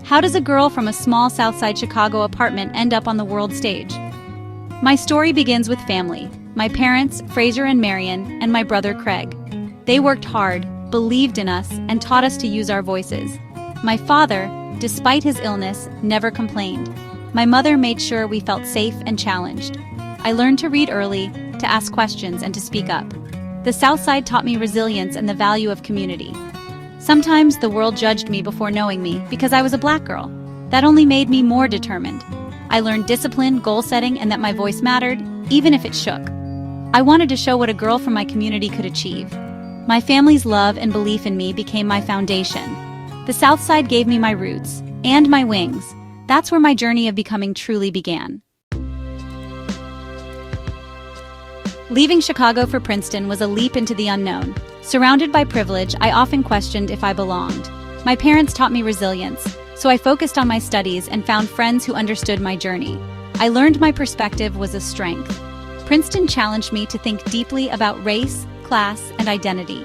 How does a girl from a small Southside Chicago apartment end up on the world stage? My story begins with family. My parents, Fraser and Marion, and my brother Craig. They worked hard, believed in us, and taught us to use our voices. My father, despite his illness, never complained. My mother made sure we felt safe and challenged. I learned to read early, to ask questions, and to speak up. The South Side taught me resilience and the value of community. Sometimes the world judged me before knowing me because I was a black girl. That only made me more determined. I learned discipline, goal setting, and that my voice mattered, even if it shook. I wanted to show what a girl from my community could achieve. My family's love and belief in me became my foundation. The South Side gave me my roots and my wings. That's where my journey of becoming truly began. Leaving Chicago for Princeton was a leap into the unknown. Surrounded by privilege, I often questioned if I belonged. My parents taught me resilience, so I focused on my studies and found friends who understood my journey. I learned my perspective was a strength. Princeton challenged me to think deeply about race, class, and identity.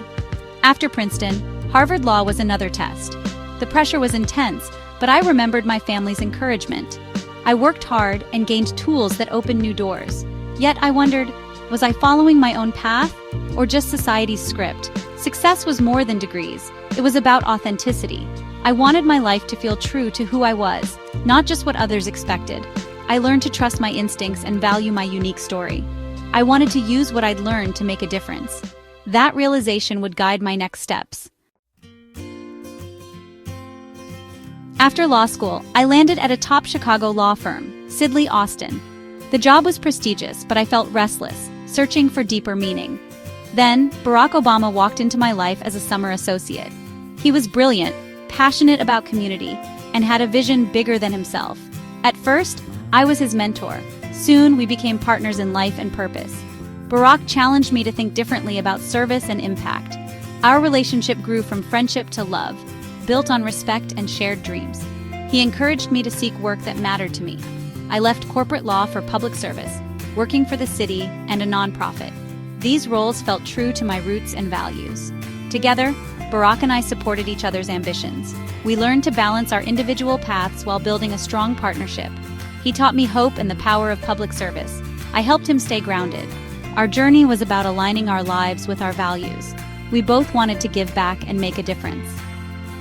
After Princeton, Harvard Law was another test. The pressure was intense, but I remembered my family's encouragement. I worked hard and gained tools that opened new doors. Yet I wondered, was I following my own path or just society's script? Success was more than degrees. It was about authenticity. I wanted my life to feel true to who I was, not just what others expected. I learned to trust my instincts and value my unique story. I wanted to use what I'd learned to make a difference. That realization would guide my next steps. After law school, I landed at a top Chicago law firm, Sidley Austin. The job was prestigious, but I felt restless, searching for deeper meaning. Then, Barack Obama walked into my life as a summer associate. He was brilliant, passionate about community, and had a vision bigger than himself. At first, I was his mentor. Soon, we became partners in life and purpose. Barack challenged me to think differently about service and impact. Our relationship grew from friendship to love, built on respect and shared dreams. He encouraged me to seek work that mattered to me. I left corporate law for public service, working for the city and a nonprofit. These roles felt true to my roots and values. Together, Barack and I supported each other's ambitions. We learned to balance our individual paths while building a strong partnership. He taught me hope and the power of public service. I helped him stay grounded. Our journey was about aligning our lives with our values. We both wanted to give back and make a difference.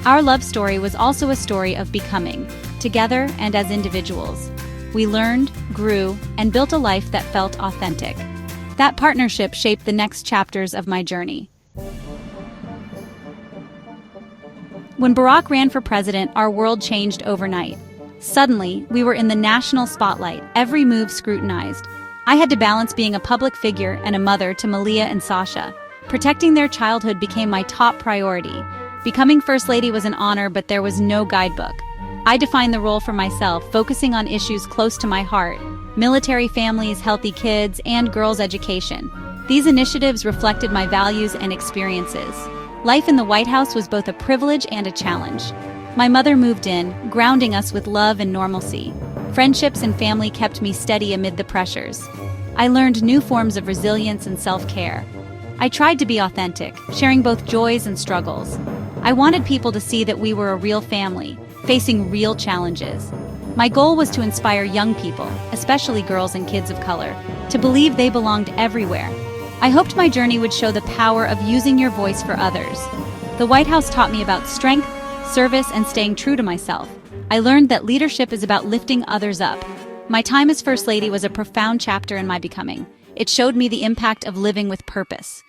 Our love story was also a story of becoming, together and as individuals. We learned, grew, and built a life that felt authentic. That partnership shaped the next chapters of my journey. When Barack ran for president, our world changed overnight. Suddenly, we were in the national spotlight, every move scrutinized. I had to balance being a public figure and a mother to Malia and Sasha. Protecting their childhood became my top priority. Becoming First Lady was an honor, but there was no guidebook. I defined the role for myself, focusing on issues close to my heart: military families, healthy kids, and girls' education. These initiatives reflected my values and experiences. Life in the White House was both a privilege and a challenge. My mother moved in, grounding us with love and normalcy. Friendships and family kept me steady amid the pressures. I learned new forms of resilience and self-care. I tried to be authentic, sharing both joys and struggles. I wanted people to see that we were a real family, facing real challenges. My goal was to inspire young people, especially girls and kids of color, to believe they belonged everywhere. I hoped my journey would show the power of using your voice for others. The White House taught me about strength, service, and staying true to myself. I learned that leadership is about lifting others up. My time as First Lady was a profound chapter in my becoming. It showed me the impact of living with purpose.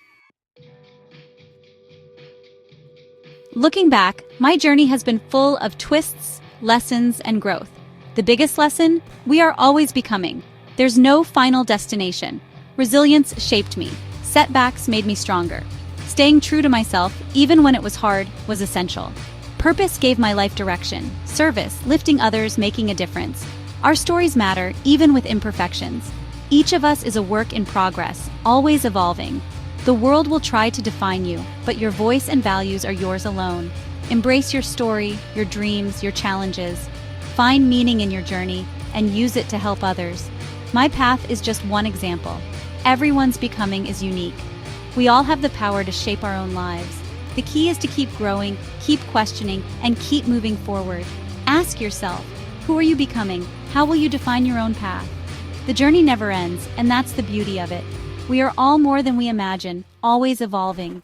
Looking back, my journey has been full of twists, lessons, and growth. The biggest lesson? We are always becoming. There's no final destination. Resilience shaped me. Setbacks made me stronger. Staying true to myself, even when it was hard, was essential. Purpose gave my life direction. Service, lifting others, making a difference. Our stories matter, even with imperfections. Each of us is a work in progress, always evolving. The world will try to define you, but your voice and values are yours alone. Embrace your story, your dreams, your challenges. Find meaning in your journey and use it to help others. My path is just one example. Everyone's becoming is unique. We all have the power to shape our own lives. The key is to keep growing, keep questioning, and keep moving forward. Ask yourself, who are you becoming? How will you define your own path? The journey never ends, and that's the beauty of it. We are all more than we imagine, always evolving.